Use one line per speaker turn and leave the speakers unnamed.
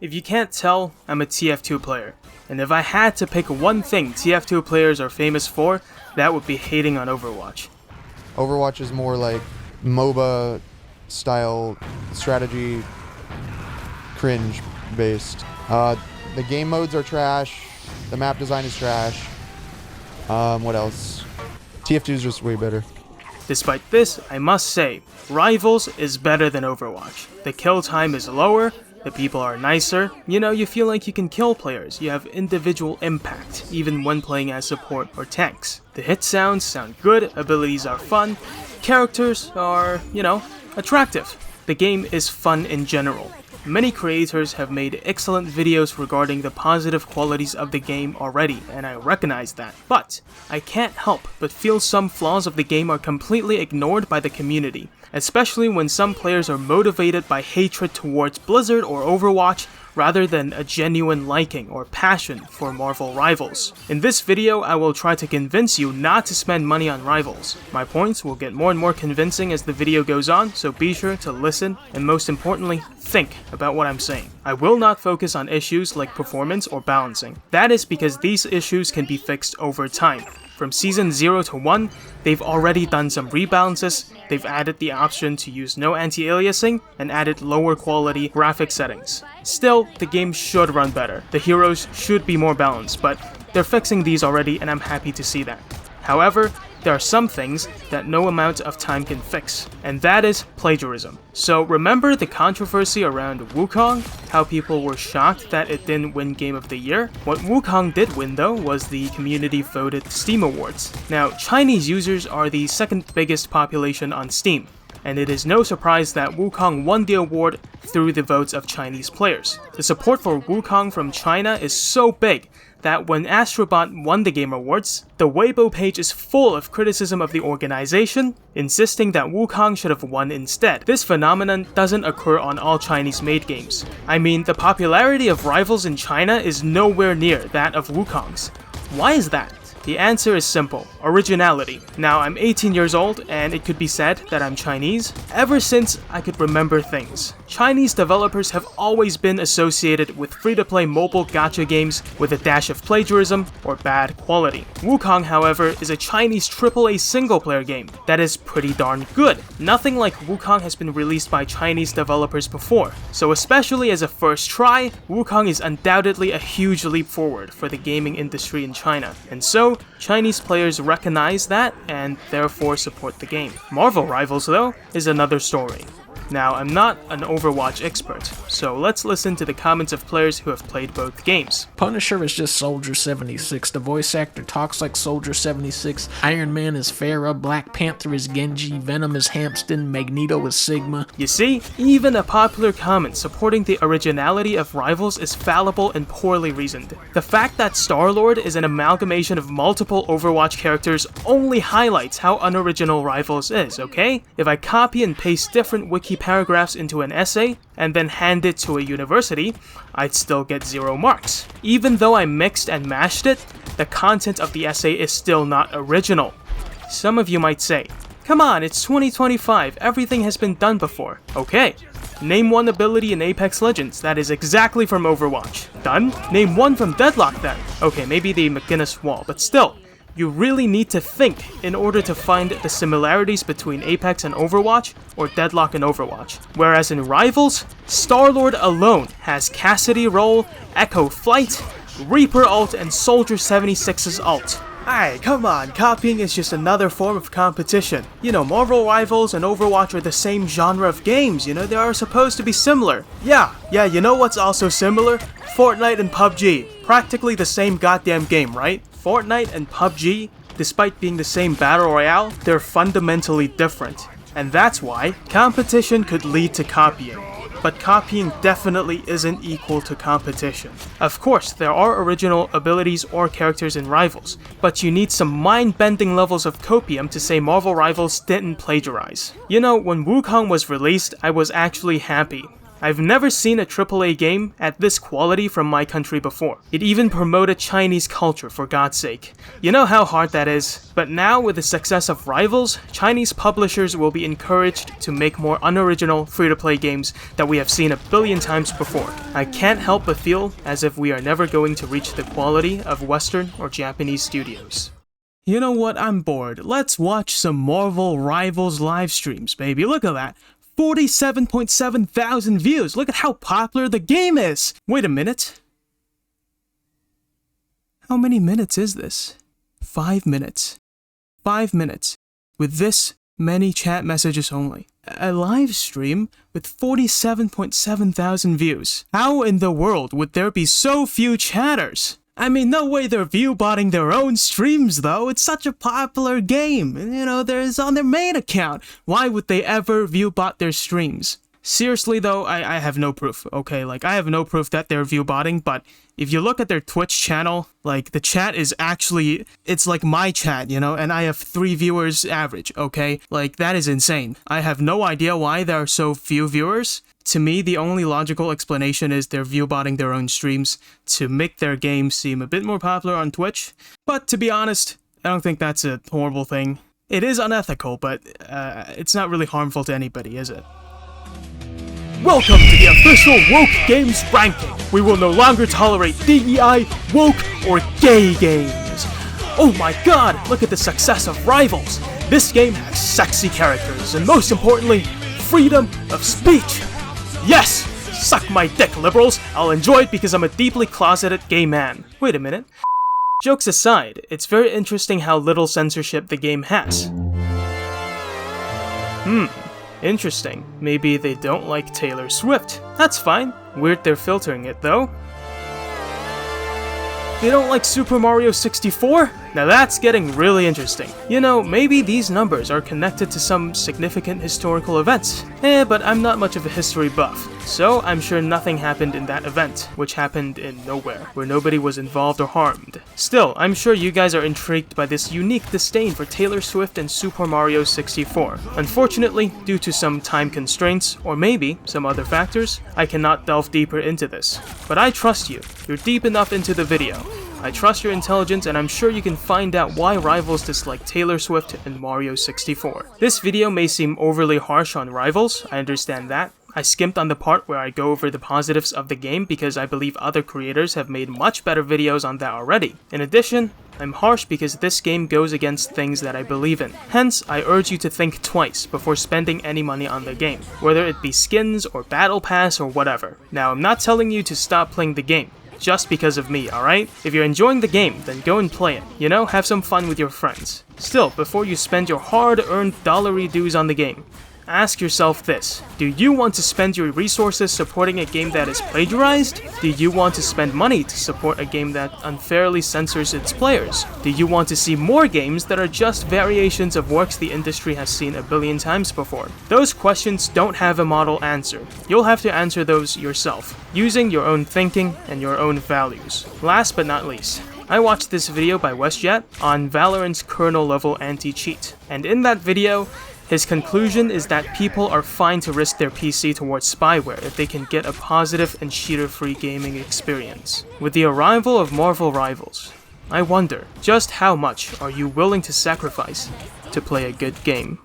If you can't tell, I'm a TF2 player, and if I had to pick one thing TF2 players are famous for, that would be hating on Overwatch.
Overwatch is more like MOBA style strategy, cringe based. The game modes are trash, the map design is trash. What else? TF2 is just way better.
Despite this, I must say, Rivals is better than Overwatch. The kill time is lower, the people are nicer, you feel like you can kill players, you have individual impact, even when playing as support or tanks. The hit sounds sound good, abilities are fun, characters are, attractive. The game is fun in general. Many creators have made excellent videos regarding the positive qualities of the game already, and I recognize that. But I can't help but feel some flaws of the game are completely ignored by the community, especially when some players are motivated by hatred towards Blizzard or Overwatch rather than a genuine liking or passion for Marvel Rivals. In this video, I will try to convince you not to spend money on Rivals. My points will get more and more convincing as the video goes on, so be sure to listen and most importantly, think about what I'm saying. I will not focus on issues like performance or balancing. That is because these issues can be fixed over time. From Season 0 to 1, they've already done some rebalances, they've added the option to use no anti-aliasing, and added lower quality graphic settings. Still, the game should run better. The heroes should be more balanced, but they're fixing these already and I'm happy to see that. However, there are some things that no amount of time can fix, and that is plagiarism. So remember the controversy around Wukong? How people were shocked that it didn't win Game of the Year? What Wukong did win though was the community voted Steam Awards. Now, Chinese users are the second biggest population on Steam, and it is no surprise that Wukong won the award through the votes of Chinese players. The support for Wukong from China is so big that when Astrobot won the Game Awards, the Weibo page is full of criticism of the organization, insisting that Wukong should have won instead. This phenomenon doesn't occur on all Chinese-made games. I mean, the popularity of Rivals in China is nowhere near that of Wukong's. Why is that? The answer is simple: originality. Now, I'm 18 years old, and it could be said that I'm Chinese. Ever since I could remember things, Chinese developers have always been associated with free-to-play mobile gacha games with a dash of plagiarism or bad quality. Wukong, however, is a Chinese AAA single-player game that is pretty darn good. Nothing like Wukong has been released by Chinese developers before, so especially as a first try, Wukong is undoubtedly a huge leap forward for the gaming industry in China, and so Chinese players recognize that and therefore support the game. Marvel Rivals, though, is another story. Now, I'm not an Overwatch expert, so let's listen to the comments of players who have played both games.
Punisher is just Soldier 76, the voice actor talks like Soldier 76, Iron Man is Pharah, Black Panther is Genji, Venom is Hamston, Magneto is Sigma.
You see, even a popular comment supporting the originality of Rivals is fallible and poorly reasoned. The fact that Star-Lord is an amalgamation of multiple Overwatch characters only highlights how unoriginal Rivals is, okay? If I copy and paste different wiki paragraphs into an essay and then hand it to a university, I'd still get 0 marks. Even though I mixed and mashed it, the content of the essay is still not original. Some of you might say, come on, it's 2025, everything has been done before. Okay, name one ability in Apex Legends that is exactly from Overwatch. Done? Name one from Deadlock then. Okay, maybe the McGinnis Wall, but still. You really need to think in order to find the similarities between Apex and Overwatch, or Deadlock and Overwatch. Whereas in Rivals, Star-Lord alone has Cassidy Roll, Echo Flight, Reaper ult, and Soldier 76's ult. Aye, come on, copying is just another form of competition. Marvel Rivals and Overwatch are the same genre of games, they are supposed to be similar. Yeah, you know what's also similar? Fortnite and PUBG. Practically the same goddamn game, right? Fortnite and PUBG, despite being the same battle royale, they're fundamentally different. And that's why competition could lead to copying. But copying definitely isn't equal to competition. Of course, there are original abilities or characters in Rivals, but you need some mind-bending levels of copium to say Marvel Rivals didn't plagiarize. When Wukong was released, I was actually happy. I've never seen a AAA game at this quality from my country before. It even promoted Chinese culture, for God's sake. You know how hard that is? But now, with the success of Rivals, Chinese publishers will be encouraged to make more unoriginal, free-to-play games that we have seen a billion times before. I can't help but feel as if we are never going to reach the quality of Western or Japanese studios. You know what? I'm bored. Let's watch some Marvel Rivals live streams, baby. Look at that. 47.7 thousand views. Look at how popular the game is. Wait a minute. How many minutes is this? 5 minutes. 5 minutes. With this many chat messages only. A live stream with 47.7 thousand views. How in the world would there be so few chatters? I mean, no way they're viewbotting their own streams, though. It's such a popular game. You know, there's on their main account. Why would they ever viewbot their streams? Seriously, though, I have no proof, okay? Like, I have no proof that they're viewbotting, but if you look at their Twitch channel, like, the chat is actually, it's like my chat, you know, and I have 3 viewers average, okay? Like, that is insane. I have no idea why there are so few viewers. To me, the only logical explanation is they're viewbotting their own streams to make their game seem a bit more popular on Twitch. But to be honest, I don't think that's a horrible thing. It is unethical, but it's not really harmful to anybody, is it? Welcome to the official Woke Games ranking. We will no longer tolerate DEI, woke, or gay games. Oh my god, look at the success of Rivals. This game has sexy characters, and most importantly, freedom of speech. Yes! Suck my dick, liberals! I'll enjoy it because I'm a deeply closeted gay man. Wait a minute. Jokes aside, it's very interesting how little censorship the game has. Interesting. Maybe they don't like Taylor Swift. That's fine. Weird they're filtering it, though. They don't like Super Mario 64? Now that's getting really interesting. You know, maybe these numbers are connected to some significant historical events. But I'm not much of a history buff, so I'm sure nothing happened in that event, which happened in nowhere, where nobody was involved or harmed. Still, I'm sure you guys are intrigued by this unique disdain for Taylor Swift and Super Mario 64. Unfortunately, due to some time constraints, or maybe some other factors, I cannot delve deeper into this. But I trust you. You're deep enough into the video. I trust your intelligence, and I'm sure you can find out why Rivals dislike Taylor Swift and Mario 64. This video may seem overly harsh on Rivals, I understand that. I skimped on the part where I go over the positives of the game because I believe other creators have made much better videos on that already. In addition, I'm harsh because this game goes against things that I believe in. Hence, I urge you to think twice before spending any money on the game, whether it be skins or battle pass or whatever. Now, I'm not telling you to stop playing the game just because of me, alright? If you're enjoying the game, then go and play it. You know, have some fun with your friends. Still, before you spend your hard-earned dollary dues on the game, ask yourself this. Do you want to spend your resources supporting a game that is plagiarized? Do you want to spend money to support a game that unfairly censors its players? Do you want to see more games that are just variations of works the industry has seen a billion times before? Those questions don't have a model answer. You'll have to answer those yourself, using your own thinking and your own values. Last but not least, I watched this video by WestJet on Valorant's kernel level anti-cheat, and in that video, his conclusion is that people are fine to risk their PC towards spyware if they can get a positive and cheater-free gaming experience. With the arrival of Marvel Rivals, I wonder, just how much are you willing to sacrifice to play a good game?